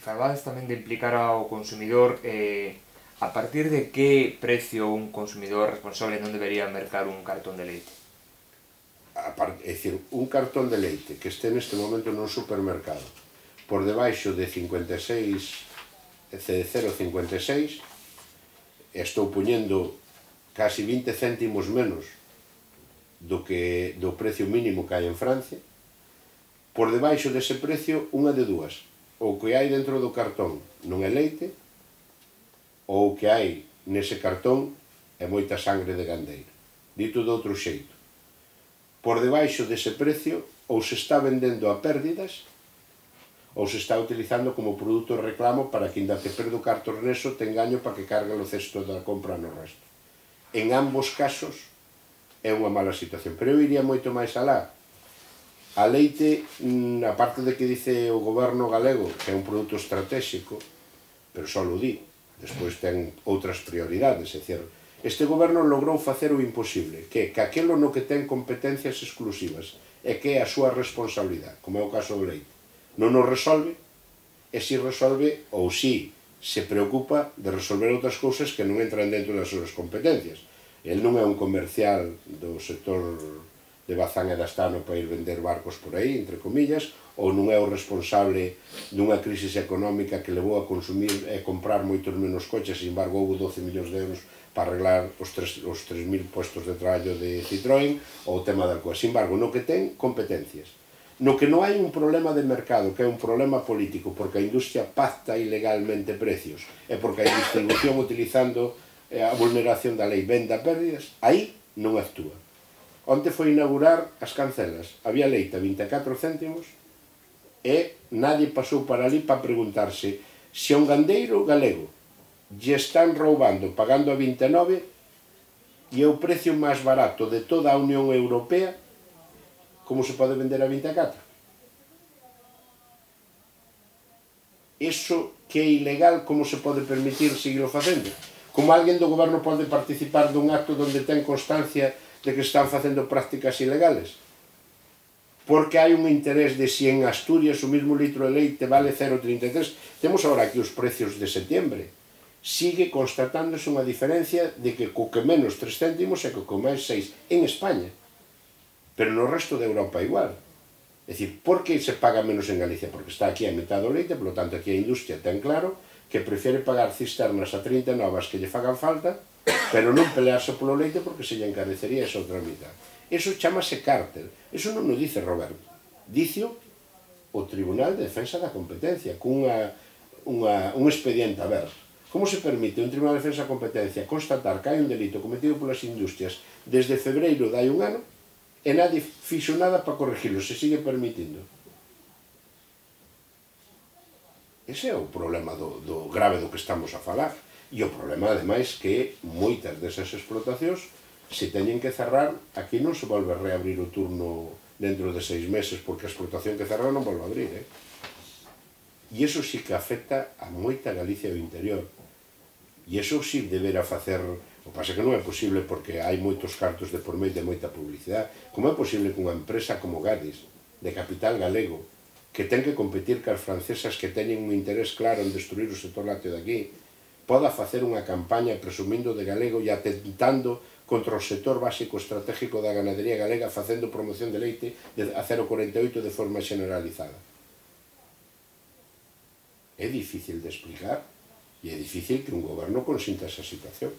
falabades tamén de implicar ao consumidor. A partir de que precio un consumidor responsable non debería mercar un cartón de leite? É dicir, un cartón de leite que este neste momento nun supermercado por debaixo de 56, de 0,56, estou poñendo casi 20 céntimos menos do precio mínimo que hai en Francia. Por debaixo dese precio, unha de dúas: ou que hai dentro do cartón non é leite, ou o que hai nese cartón é moita sangre de gandeiro. Dito de outro xeito, por debaixo dese precio ou se está vendendo a pérdidas ou se está utilizando como produto de reclamo para que ainda te perdo cartos neso te engaño para que cargue o cesto da compra no resto. En ambos casos é unha mala situación, pero eu iría moito máis alá. A leite, aparte de que dice o goberno galego que é un produto estratégico, pero só o di, despois ten outras prioridades, é dicir, este goberno logrou facer o imposible, que aquelo no que ten competencias exclusivas e que é a súa responsabilidade, como é o caso do leite, non o resolve, e si resolve ou si se preocupa de resolver outras cousas que non entran dentro das súas competencias. El non é un comercial do sector de Bazán e de Astano para ir vender barcos por aí, entre comillas, ou non é o responsable dunha crisis económica que levou a consumir e comprar moitos menos coches, sin embargo houve 12 millóns de euros para arreglar os 3.000 postos de traballo de Citroën, ou o tema da Alcoa. Sin embargo, no que ten competencias, no que non hai un problema de mercado, que é un problema político, porque a industria pacta ilegalmente precios, e porque a distribución utilizando a vulneración da lei vende a pérdidas, aí non actúa. Onte foi inaugurar as cancelas, había leite a 24 céntimos e nadie pasou para ali para preguntarse se a un gandeiro galego lle están roubando pagando a 29 e é o precio máis barato de toda a Unión Europea, como se pode vender a 24? Iso que é ilegal, como se pode permitir seguir facendo? Como alguén do goberno pode participar dun acto onde ten constancia de que están facendo prácticas ilegales? Porque hai un interés de si en Asturias o mesmo litro de leite vale 0,33. Temos agora aquí os precios de setembro. Sigue constatándose unha diferencia de que co que menos 3 céntimos e co que máis 6 en España. Pero no resto de Europa igual. É dicir, por que se paga menos en Galicia? Porque está aquí a mitad do leite, por lo tanto aquí a industria ten claro que prefere pagar cisternas a 30 novas que lle fagan falta, pero non pelearse polo leite porque se lle encarecería esa outra mitad. Eso chamase cártel. Eso non o dice Roberto. Dice o Tribunal de Defensa da Competencia, con un expediente aberto. Como se permite un Tribunal de Defensa da Competencia constatar que hai un delito cometido polas industrias desde febreiro de hai un ano e nadie fixo nada para corregirlo, se sigue permitindo? Ese é o problema do grave do que estamos a falar. E o problema, ademais, que moitas desas explotacións se teñen que cerrar, aquí non se volve a reabrir o turno dentro de 6 meses, porque a explotación que cerra non volve a abrir, E iso sí que afecta a moita Galicia do interior. E iso sí deberá facer. O que pasa que non é posible porque hai moitos cartos de por medio de moita publicidade. Como é posible que unha empresa como Gadis, de capital galego, que ten que competir cas francesas que teñen un interés claro en destruir o sector lácteo de aquí, poda facer unha campaña presumindo de galego e atentando contra o sector básico estratégico da ganadería galega, facendo promoción de leite a 0,48 de forma generalizada? É difícil de explicar e é difícil que un goberno consinta esa situación.